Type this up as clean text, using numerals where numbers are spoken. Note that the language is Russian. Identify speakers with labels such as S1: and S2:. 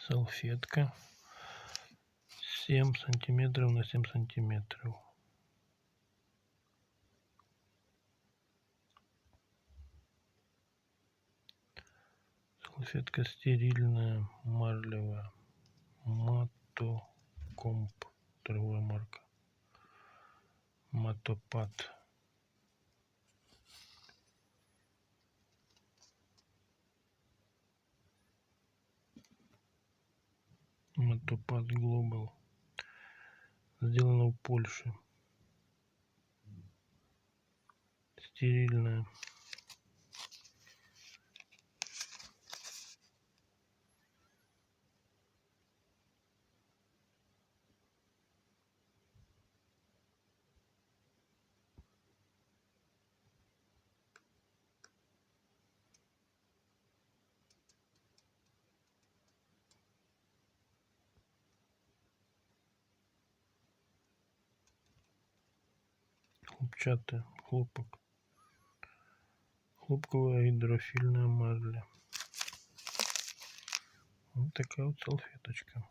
S1: салфетка 7 сантиметров на 7 сантиметров. Салфетка стерильная, марлевая, Матокомп, торговая марка, Матопад. Матопад Глобал. Сделано в Польше. Стерильная. Хлопчатая, хлопок. Хлопковая гидрофильная марля. Вот такая вот салфеточка.